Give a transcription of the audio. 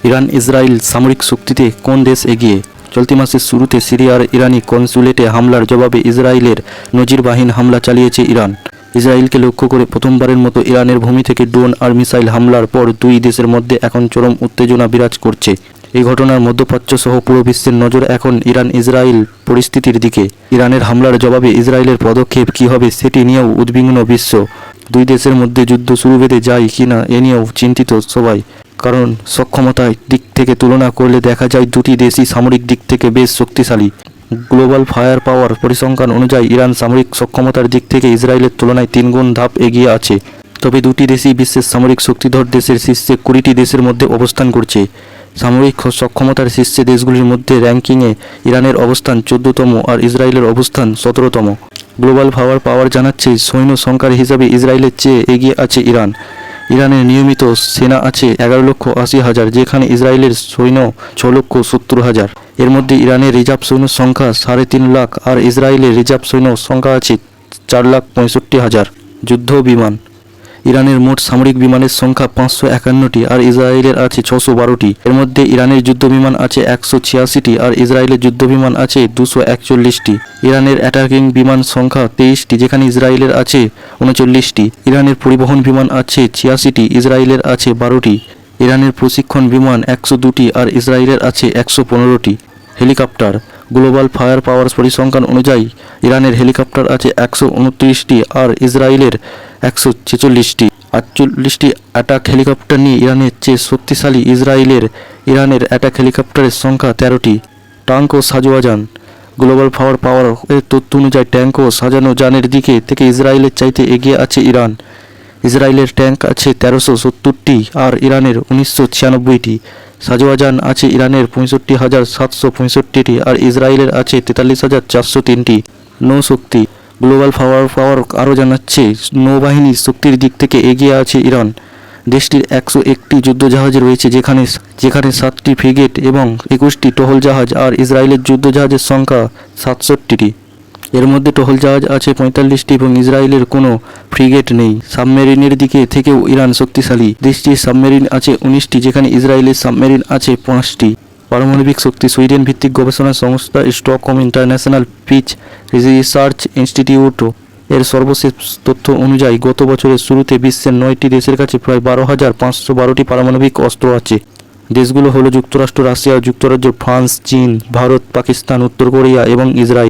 Iran Israel সামরিক শক্তিতে কোন দেশ এগিয়ে? চলতি মাসের শুরুতে সিরিয়ার ইরানি কনসুলেটে হামলার জবাবে ইসরায়েলের নজিরবিহীন হামলা চালিয়েছে ইরান। ইসরায়েলকে লক্ষ্য করে প্রথমবারের মতো ইরানের ভূমি থেকে ড্রোন আর মিসাইল হামলার পর দুই দেশের মধ্যে এখন চরম উত্তেজনা বিরাজ করছে। এই ঘটনার মধ্যপ্রাচ্য সহ পুরো বিশ্বের নজর এখন ইরান ইসরায়েল পরিস্থিতির দিকে। ইরানের হামলার জবাবে ইসরায়েলের পদক্ষেপ কী হবে সেটি নিয়েও উদ্বিগ্ন বিশ্ব। দুই দেশের মধ্যে যুদ্ধ শুরু বেঁধে যায় কিনা এ নিয়েও চিন্তিত সবাই, কারণ সক্ষমতার দিক থেকে তুলনা করলে দেখা যায় দুটি দেশই সামরিক দিক থেকে বেশ শক্তিশালী। গ্লোবাল ফায়ার পাওয়ার পরিসংখ্যান অনুযায়ী ইরান সামরিক সক্ষমতার দিক থেকে ইসরায়েলের তুলনায় 3 গুণ ধাপ এগিয়ে আছে। তবে দুটি দেশই বিশ্বের সামরিক শক্তিধর দেশের শীর্ষে 20টি দেশের মধ্যে অবস্থান করছে। সামরিক সক্ষমতার শীর্ষে দেশগুলির মধ্যে র্যাঙ্কিংয়ে ইরানের অবস্থান 14তম আর ইসরায়েলের অবস্থান 17তম। গ্লোবাল ফায়ার পাওয়ার জানাচ্ছে সৈন্য সংখ্যার হিসাবে ইসরায়েলের চেয়ে এগিয়ে আছে ইরান। ইরানের নিয়মিত সেনা আছে 11,80,000, যেখানে ইসরায়েলের সৈন্য 6,70,000। এর মধ্যে ইরানের রিজার্ভ সৈন্য সংখ্যা 3.5 লাখ আর ইসরায়েলের রিজার্ভ সৈন্য সংখ্যা আছে 4,65,000। যুদ্ধ বিমান। ইরানের মোট সামরিক বিমানের সংখ্যা 551টি আর ইসরায়েলের আছে 612টি। এর মধ্যে ইরানের যুদ্ধ বিমান আছে 186টি আর ইসরায়েলের যুদ্ধ বিমান আছে 241টি। ইরানের অ্যাটাকিং বিমান সংখ্যা 23টি, যেখানে ইসরায়েলের আছে 39টি। ইরানের পরিবহন বিমান আছে 86টি, ইসরায়েলের আছে 12টি। ইরানের প্রশিক্ষণ বিমান 102টি আর ইসরায়েলের আছে 115টি। হেলিকপ্টার। গ্লোবাল ফায়ার পাওয়ার পরিসংখ্যান অনুযায়ী ইরানের হেলিকপ্টার আছে 129টি আর ইসরায়েলের 146টি। 48টি অ্যাটাক হেলিকপ্টার নিয়ে ইরানের চেয়ে শক্তিশালী ইরানের অ্যাটাক হেলিকপ্টারের সংখ্যা 13টি। ট্যাঙ্ক ও সাজোয়া যান। গ্লোবাল ফায়ার পাওয়ার এর তথ্য অনুযায়ী ট্যাঙ্ক ও সাজানো যানের দিকে থেকে ইসরায়েলের চাইতে এগিয়ে আছে ইরান। ইসরায়েলের ট্যাঙ্ক আছে 1370টি আর ইরানের 1996টি। সাজোয়া যান আছে ইরানের 65,765টি আর ইসরায়েলের আছে 43,403টি। নৌশক্তি। গ্লোবাল ফায়ার পাওয়ার আরও জানাচ্ছে নৌবাহিনীর শক্তির দিক থেকে এগিয়ে আছে ইরান। দেশটির 101টি যুদ্ধজাহাজ রয়েছে, যেখানে 7টি ফ্রিগেট এবং 21টি টহল জাহাজ আর ইসরায়েলের যুদ্ধজাহাজের সংখ্যা 67টি। এর মধ্যে টহল জাহাজ আছে 45টি এবং ইসরায়েলের কোনো ফ্রিগেট নেই। সাবমেরিনের দিকে থেকেও ইরান শক্তিশালী। দেশটির সাবমেরিন আছে 19টি, যেখানে ইসরায়েলের সাবমেরিন আছে 5টি। পারমাণবিক শক্তি। সুইডেন ভিত্তিক গবেষণা সংস্থা Stockholm international piece research institute এর সর্বশেষ তথ্য অনুযায়ী গত বছরের শুরুতে বিশ্বের 9টি দেশের কাছে প্রায় 12,512টি পারমাণবিক অস্ত্র আছে। দেশগুলো হলো যুক্তরাষ্ট্র, রাশিয়া, যুক্তরাজ্য, ফ্রান্স, চীন, ভারত, পাকিস্তান, উত্তর কোরিয়া এবং ইসরায়েল।